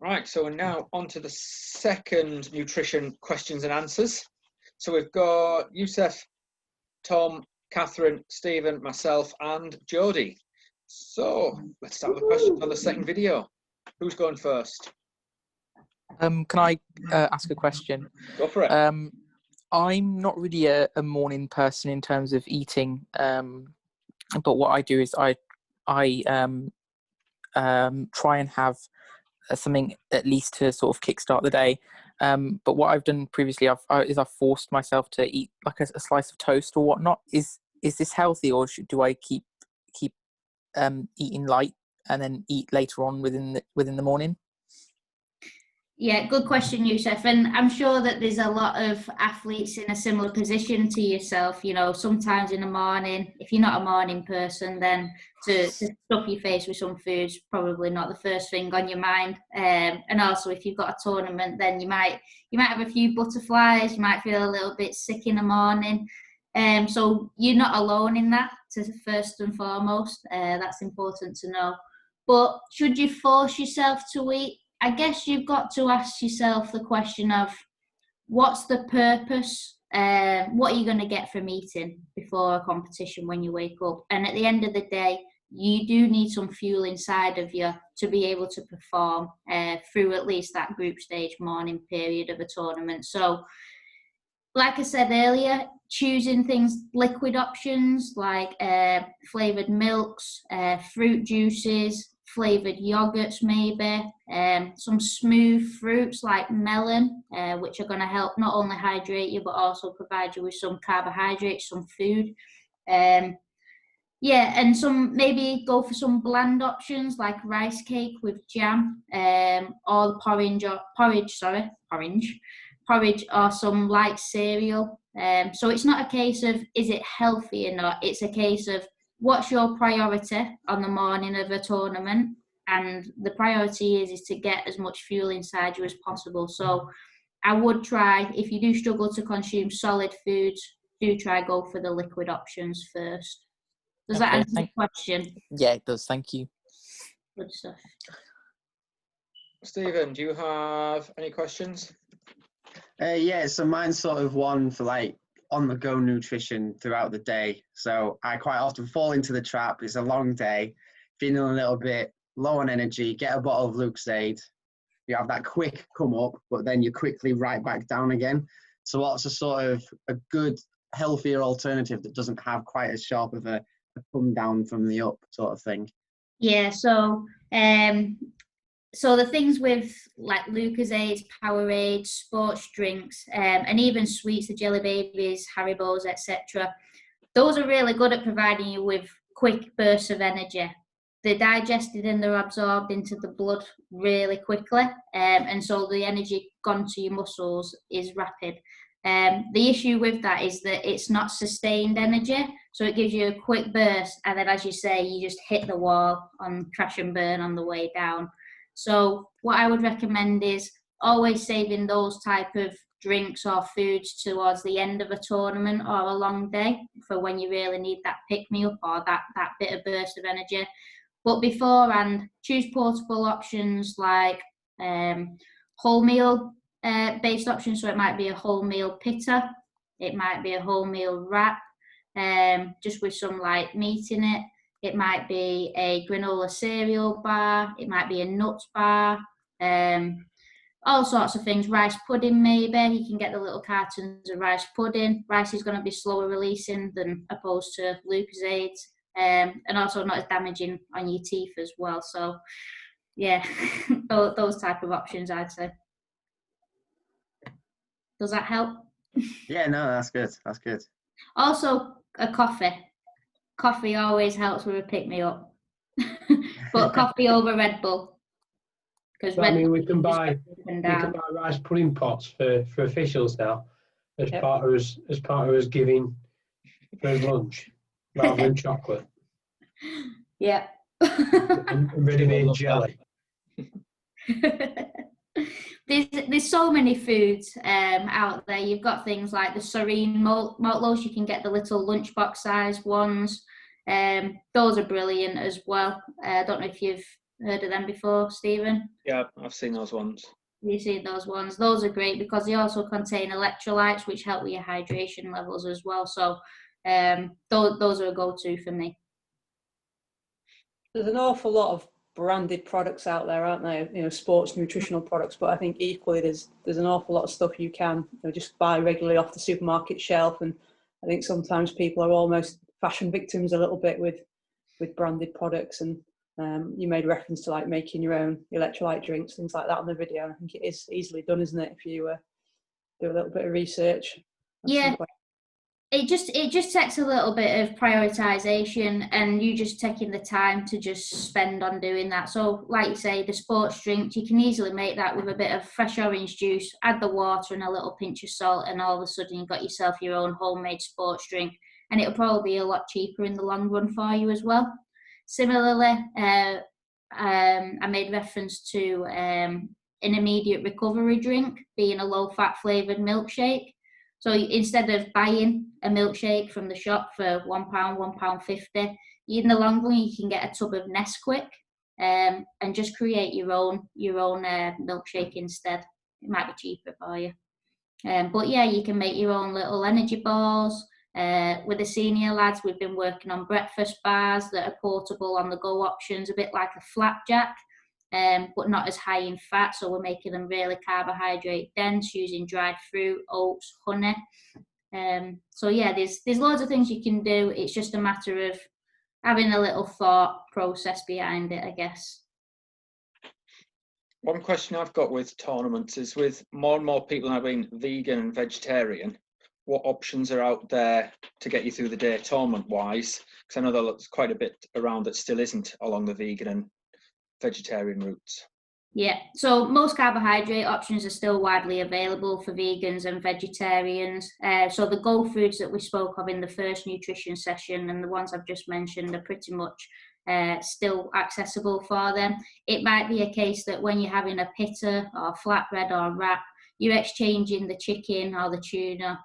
Right, so we're now on to the second nutrition questions and answers. So we've got Youssef, Tom, Catherine, Stephen, myself, and Jody. So let's start with the questions on the second video. Who's going first? Can I ask a question? Go for it. I'm not really a morning person in terms of eating, but what I do is I try and have something at least to sort of kickstart the day. But what I've done previously is I've forced myself to eat like a slice of toast or whatnot. Is this healthy, or do I keep eating light and then eat later on within the morning? Yeah, good question, Youssef. And I'm sure that there's a lot of athletes in a similar position to yourself. You know, sometimes in the morning, if you're not a morning person, then to stuff your face with some food's probably not the first thing on your mind. And also, if you've got a tournament, then you might have a few butterflies. You might feel a little bit sick in the morning. So you're not alone in that. First and foremost, that's important to know. But should you force yourself to eat? I guess you've got to ask yourself the question of what's the purpose? What are you going to get from eating before a competition when you wake up? And at the end of the day, you do need some fuel inside of you to be able to perform through at least that group stage morning period of a tournament. So, like I said earlier, choosing things, liquid options like flavoured milks, fruit juices, flavoured yogurts maybe, some smooth fruits like melon, which are going to help not only hydrate you but also provide you with some carbohydrates, some food. And maybe go for some bland options like rice cake with jam, or porridge or some light cereal. So it's not a case of is it healthy or not, it's a case of what's your priority on the morning of a tournament, and the priority is to get as much fuel inside you as possible. So I would try, if you do struggle to consume solid foods, do try go for the liquid options first. Does that answer the question? Yeah, it does. Thank you. Good stuff. Stephen, do you have any questions? Yeah, so mine's sort of one for like on-the-go nutrition throughout the day. So I quite often fall into the trap. It's a long day, feeling a little bit low on energy, get a bottle of Lucozade. You have that quick come up, but then you're quickly right back down again. So what's a sort of a good, healthier alternative that doesn't have quite as sharp of a come down from the up sort of thing? Yeah, so the things with like Lucozade, Powerade, sports drinks, and even sweets, the Jelly Babies, Haribos, etc. Those are really good at providing you with quick bursts of energy. They're digested and they're absorbed into the blood really quickly, and so the energy gone to your muscles is rapid. The issue with that is that it's not sustained energy, so it gives you a quick burst, and then, as you say, you just hit the wall on crash and burn on the way down. So what I would recommend is always saving those type of drinks or foods towards the end of a tournament or a long day for when you really need that pick-me-up or that bit of burst of energy. But beforehand, choose portable options like wholemeal based options. So it might be a wholemeal pita, it might be a wholemeal wrap, just with some light meat in it. It might be a granola cereal bar. It might be a nuts bar. All sorts of things. Rice pudding maybe. You can get the little cartons of rice pudding. Rice is going to be slower releasing than opposed to Lucozade. And also not as damaging on your teeth as well. So, yeah, those type of options, I'd say. Does that help? Yeah, no, that's good. That's good. Also, a coffee. Coffee always helps with a pick-me-up. But coffee over Red Bull. Because we can buy rice pudding pots for officials now as part of us giving for his lunch rather than chocolate. Yeah. and ready-made jelly. There's so many foods out there. You've got things like the Serene malt loaves. You can get the little lunchbox size ones. Those are brilliant as well. I don't know if you've heard of them before, Stephen? Yeah, I've seen those ones. You see those ones. Those are great because they also contain electrolytes, which help with your hydration levels as well. So those are a go-to for me. There's an awful lot of branded products out there, aren't there? You know, sports nutritional products. But I think equally there's an awful lot of stuff you can just buy regularly off the supermarket shelf. And I think sometimes people are almost fashion victims a little bit with branded products. And you made reference to like making your own electrolyte drinks, things like that on the video. And I think it is easily done, isn't it? If you do a little bit of research. Yeah. It just takes a little bit of prioritization, and you just taking the time to just spend on doing that. So like you say, the sports drink, you can easily make that with a bit of fresh orange juice, add the water and a little pinch of salt, and all of a sudden you've got yourself your own homemade sports drink, and it'll probably be a lot cheaper in the long run for you as well. Similarly, I made reference to an immediate recovery drink being a low-fat flavoured milkshake. So instead of buying a milkshake from the shop for £1, £1.50, in the long run you can get a tub of Nesquik and just create your own milkshake instead. It might be cheaper for you. But yeah, you can make your own little energy balls. With the senior lads, we've been working on breakfast bars that are portable on the go options, a bit like a flapjack. But not as high in fat, so we're making them really carbohydrate dense using dried fruit, oats, honey. So yeah, there's loads of things you can do. It's just a matter of having a little thought process behind it, I guess. One question I've got with tournaments is, with more and more people now being vegan and vegetarian, what options are out there to get you through the day tournament-wise? Because I know there's quite a bit around that still isn't along the vegan and vegetarian routes. Yeah, so most carbohydrate options are still widely available for vegans and vegetarians. So the goal foods that we spoke of in the first nutrition session and the ones I've just mentioned are pretty much still accessible for them. It might be a case that when you're having a pita or flatbread or wrap, you're exchanging the chicken or the tuna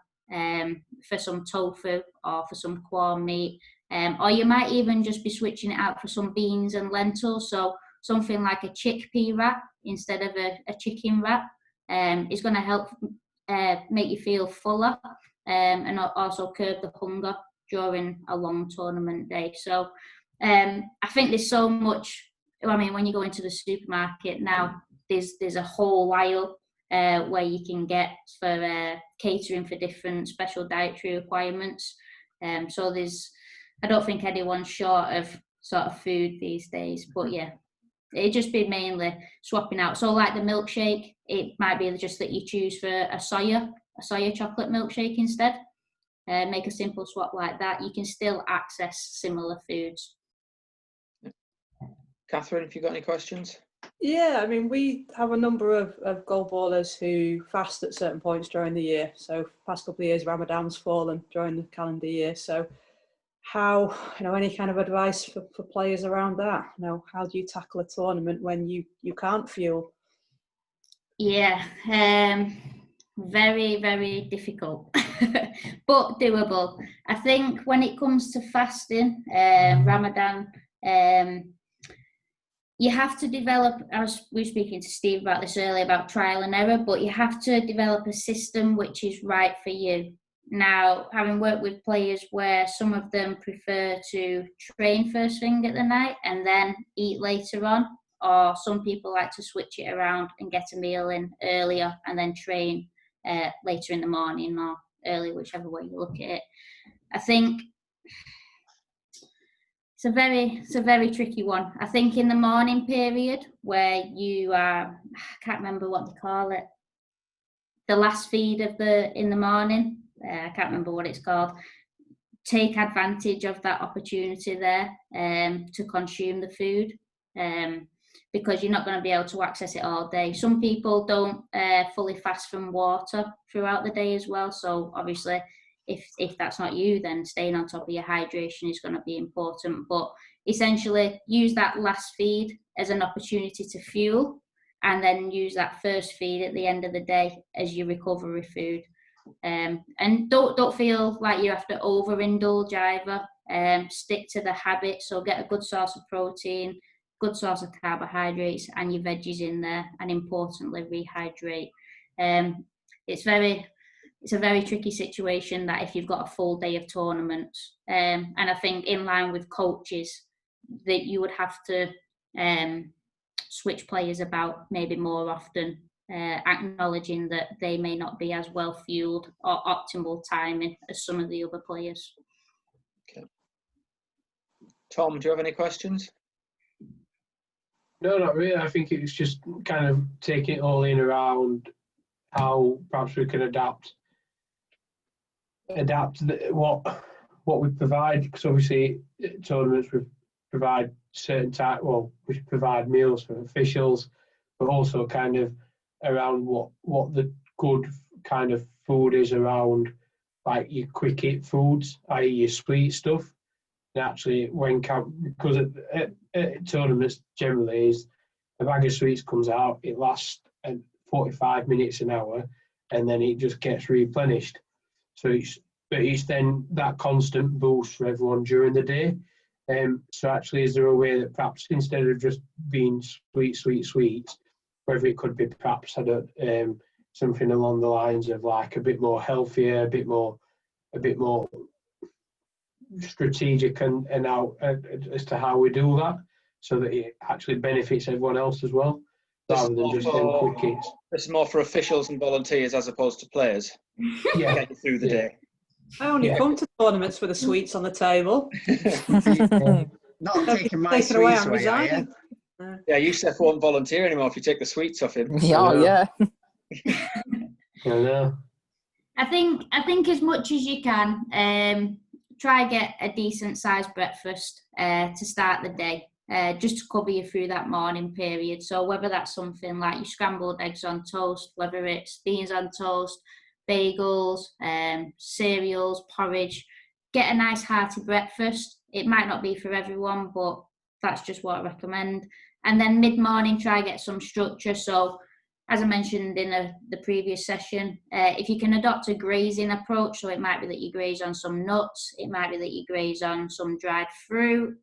for some tofu or for some corn meat, or you might even just be switching it out for some beans and lentils. So something like a chickpea wrap instead of a chicken wrap is going to help make you feel fuller and also curb the hunger during a long tournament day. So I think there's so much. I mean, when you go into the supermarket now, there's a whole aisle where you can get for catering for different special dietary requirements. So I don't think anyone's short of sort of food these days, but yeah. It'd just be mainly swapping out. So like the milkshake, it might be just that you choose for a soya chocolate milkshake instead. Make a simple swap like that. You can still access similar foods. Catherine, have you got any questions? Yeah, I mean, we have a number of goalballers who fast at certain points during the year. So past couple of years, Ramadan's fallen during the calendar year. So how, any kind of advice for players around that? How do you tackle a tournament when you can't fuel? Yeah, very, very difficult, but doable. I think when it comes to fasting, Ramadan, you have to develop, we were speaking to Steve about this earlier, about trial and error, but you have to develop a system which is right for you. Now, having worked with players where some of them prefer to train first thing at the night and then eat later on, or some people like to switch it around and get a meal in earlier and then train later in the morning or early, whichever way you look at it. I think it's a very tricky one. I think in the morning period where you are, I can't remember what they call it, the last feed in the morning, I can't remember what it's called. Take advantage of that opportunity there to consume the food because you're not going to be able to access it all day. Some people don't fully fast from water throughout the day as well. So obviously, if that's not you, then staying on top of your hydration is going to be important. But essentially, use that last feed as an opportunity to fuel, and then use that first feed at the end of the day as your recovery food. And don't feel like you have to overindulge either. Stick to the habit. So get a good source of protein, good source of carbohydrates, and your veggies in there, and importantly, rehydrate. It's a very tricky situation that if you've got a full day of tournaments, and I think in line with coaches that you would have to switch players about maybe more often, acknowledging that they may not be as well fueled or optimal timing as some of the other players. Okay. Tom, do you have any questions? No, not really. I think it's just kind of taking it all in around how perhaps we can adapt what we provide, because obviously tournaments we provide certain type. Well, we provide meals for officials, but also kind of around what the good kind of food is around, like your quick hit foods, i.e. your sweet stuff. And actually, because at tournaments generally is a bag of sweets comes out, it lasts 45 minutes, an hour, and then it just gets replenished. So it's then that constant boost for everyone during the day. So actually, is there a way that perhaps instead of just being sweets, whether it could be perhaps something along the lines of like a bit more healthier, a bit more strategic and as to how we do that, so that it actually benefits everyone else as well, rather than just them quick hits. This is more for officials and volunteers as opposed to players. Yeah, get you through the day. I only come to tournaments for the sweets on the table. Not taking my Taken away, sweets I'm away, are you? resigning. Yeah, Youssef won't volunteer anymore if you take the sweets off him. Yeah. I know. I think as much as you can, try get a decent sized breakfast to start the day, just to cover you through that morning period. So whether that's something like your scrambled eggs on toast, whether it's beans on toast, bagels, cereals, porridge, get a nice hearty breakfast. It might not be for everyone, but that's just what I recommend. And then mid-morning, try get some structure. So as I mentioned in the previous session, if you can adopt a grazing approach, so it might be that you graze on some nuts, it might be that you graze on some dried fruit,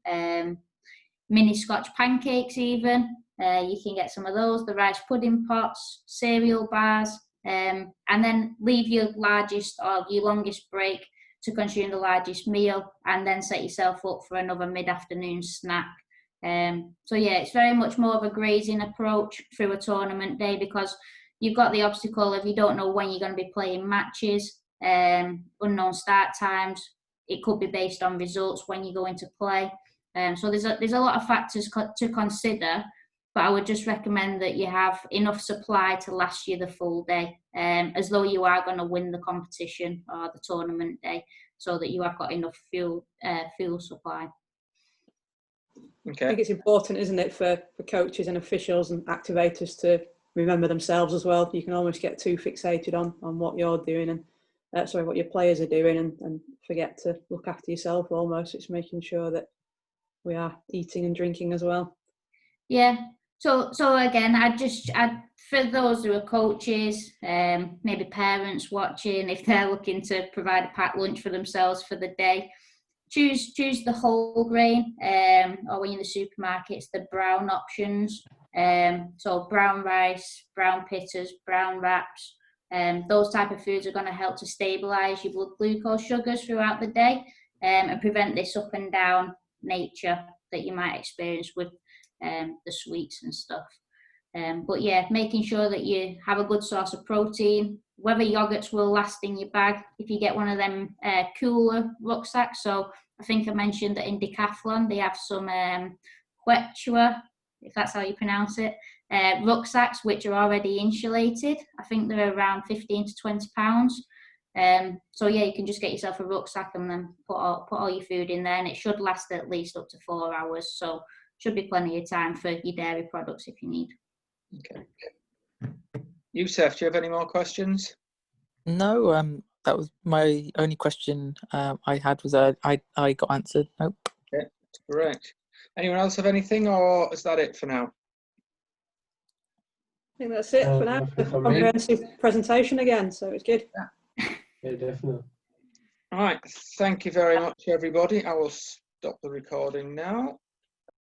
mini Scotch pancakes even, you can get some of those, the rice pudding pots, cereal bars, and then leave your largest or your longest break to consume the largest meal, and then set yourself up for another mid-afternoon snack. So yeah, it's very much more of a grazing approach through a tournament day, because you've got the obstacle of you don't know when you're going to be playing matches, unknown start times. It could be based on results when you go into play. So there's a lot of factors to consider, but I would just recommend that you have enough supply to last you the full day, as though you are going to win the competition or the tournament day, so that you have got enough fuel supply. Okay. I think it's important, isn't it, for coaches and officials and activators to remember themselves as well. You can almost get too fixated on what you're doing and what your players are doing, and forget to look after yourself almost. It's making sure that we are eating and drinking as well. Yeah. So again, I'd for those who are coaches, maybe parents watching, if they're looking to provide a packed lunch for themselves for the day, choose the whole grain, or when you're in the supermarkets, the brown options. So brown rice, brown pittas, brown wraps, those type of foods are going to help to stabilise your blood glucose sugars throughout the day, and prevent this up and down nature that you might experience with the sweets and stuff. But yeah, making sure that you have a good source of protein, whether yogurts will last in your bag. If you get one of them cooler rucksacks, so I think I mentioned that in Decathlon they have some Quechua, if that's how you pronounce it, rucksacks which are already insulated. I think they're around 15 to 20 pounds. So yeah, you can just get yourself a rucksack and then put all your food in there, and it should last at least up to 4 hours. So should be plenty of time for your dairy products if you need. Okay. Youssef, do you have any more questions? No, that was my only question I had was I got answered. Nope. Okay, correct. Anyone else have anything, or is that it for now? I think that's it for now. A comprehensive presentation again, so it's good. Yeah, definitely. All right, thank you very much, everybody. I will stop the recording now.